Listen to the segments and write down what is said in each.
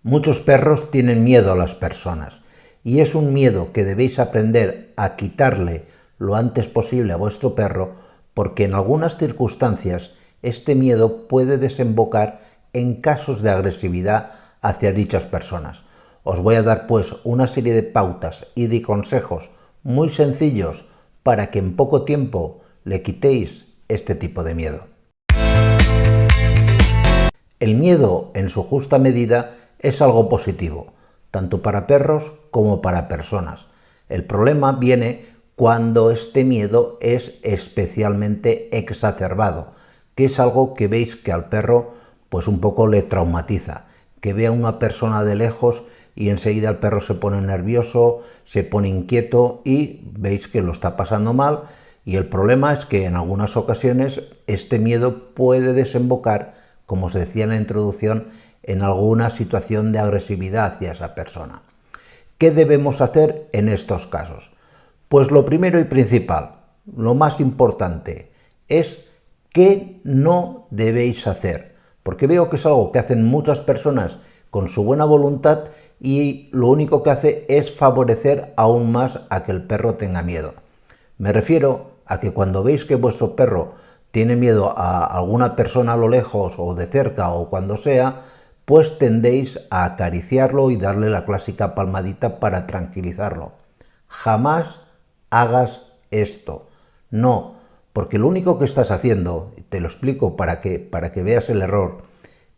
Muchos perros tienen miedo a las personas y es un miedo que debéis aprender a quitarle lo antes posible a vuestro perro, porque en algunas circunstancias este miedo puede desembocar en casos de agresividad hacia dichas personas. Os voy a dar pues una serie de pautas y de consejos muy sencillos para que en poco tiempo le quitéis este tipo de miedo. El miedo, en su justa medida, es algo positivo, tanto para perros como para personas. El problema viene cuando este miedo es especialmente exacerbado, que es algo que veis que al perro pues un poco le traumatiza, que ve a una persona de lejos y enseguida el perro se pone nervioso, se pone inquieto y veis que lo está pasando mal, y el problema es que en algunas ocasiones este miedo puede desembocar, como os decía en la introducción, en alguna situación de agresividad hacia esa persona. ¿Qué debemos hacer en estos casos? Pues lo primero y principal, lo más importante, es qué no debéis hacer, porque veo que es algo que hacen muchas personas con su buena voluntad y lo único que hace es favorecer aún más a que el perro tenga miedo. Me refiero a que cuando veis que vuestro perro tiene miedo a alguna persona a lo lejos o de cerca o cuando sea, pues tendéis a acariciarlo y darle la clásica palmadita para tranquilizarlo. Jamás hagas esto. No, porque lo único que estás haciendo, te lo explico para que veas el error,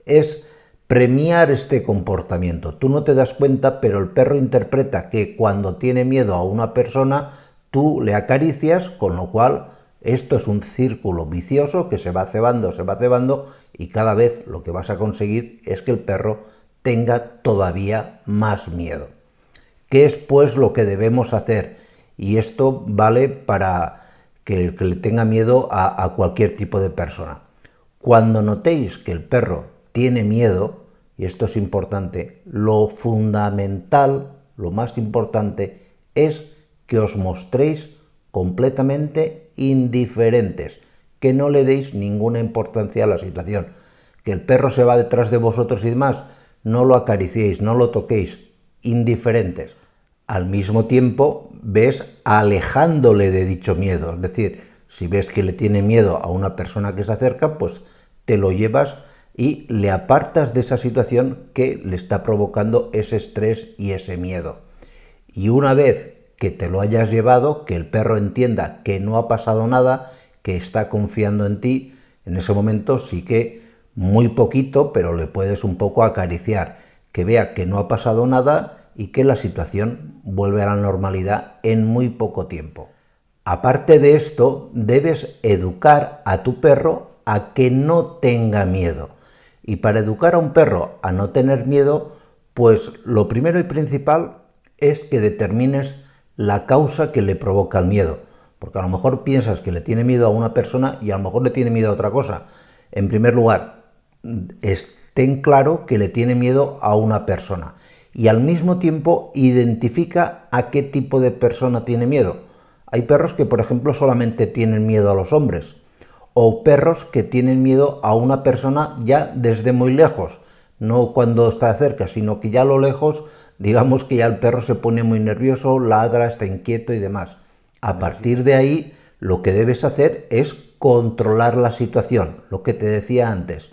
es premiar este comportamiento. Tú no te das cuenta, pero el perro interpreta que cuando tiene miedo a una persona, tú le acaricias, con lo cual esto es un círculo vicioso que se va cebando y cada vez lo que vas a conseguir es que el perro tenga todavía más miedo. ¿Qué es pues lo que debemos hacer? Y esto vale para que le tenga miedo a cualquier tipo de persona. Cuando notéis que el perro tiene miedo, y esto es importante, lo fundamental, lo más importante, es que os mostréis completamente indiferentes, que no le deis ninguna importancia a la situación. Que el perro se va detrás de vosotros y demás, no lo acariciéis, no lo toquéis, indiferentes. Al mismo tiempo, ves alejándole de dicho miedo, es decir, si ves que le tiene miedo a una persona que se acerca, pues te lo llevas y le apartas de esa situación que le está provocando ese estrés y ese miedo. Y una vez que te lo hayas llevado, que el perro entienda que no ha pasado nada, que está confiando en ti, en ese momento sí que muy poquito, pero le puedes un poco acariciar, que vea que no ha pasado nada y que la situación vuelve a la normalidad en muy poco tiempo. Aparte de esto, debes educar a tu perro a que no tenga miedo. Y para educar a un perro a no tener miedo, pues lo primero y principal es que determines la causa que le provoca el miedo. Porque a lo mejor piensas que le tiene miedo a una persona y a lo mejor le tiene miedo a otra cosa. En primer lugar, ten claro que le tiene miedo a una persona. Y al mismo tiempo identifica a qué tipo de persona tiene miedo. Hay perros que, por ejemplo, solamente tienen miedo a los hombres, o perros que tienen miedo a una persona ya desde muy lejos, no cuando está cerca, sino que ya a lo lejos, digamos que ya el perro se pone muy nervioso, ladra, está inquieto y demás. A partir de ahí, lo que debes hacer es controlar la situación, lo que te decía antes,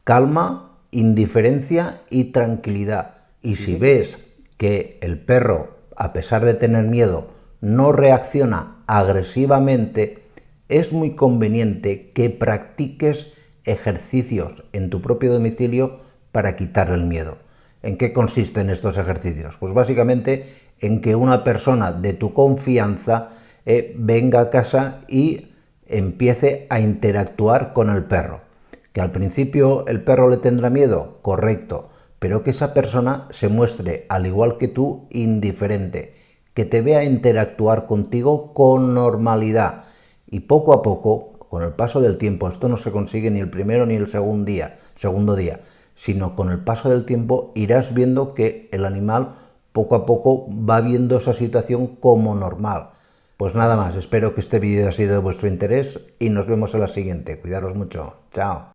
calma, indiferencia y tranquilidad. Y si ves que el perro, a pesar de tener miedo, no reacciona agresivamente, es muy conveniente que practiques ejercicios en tu propio domicilio para quitarle el miedo. ¿En qué consisten estos ejercicios? Pues básicamente en que una persona de tu confianza venga a casa y empiece a interactuar con el perro. Que al principio el perro le tendrá miedo, correcto, pero que esa persona se muestre, al igual que tú, indiferente, que te vea interactuar contigo con normalidad. Y poco a poco, con el paso del tiempo, esto no se consigue ni el primero ni el segundo día, sino con el paso del tiempo irás viendo que el animal poco a poco va viendo esa situación como normal. Pues nada más, espero que este vídeo haya sido de vuestro interés y nos vemos en la siguiente. Cuidaros mucho. Chao.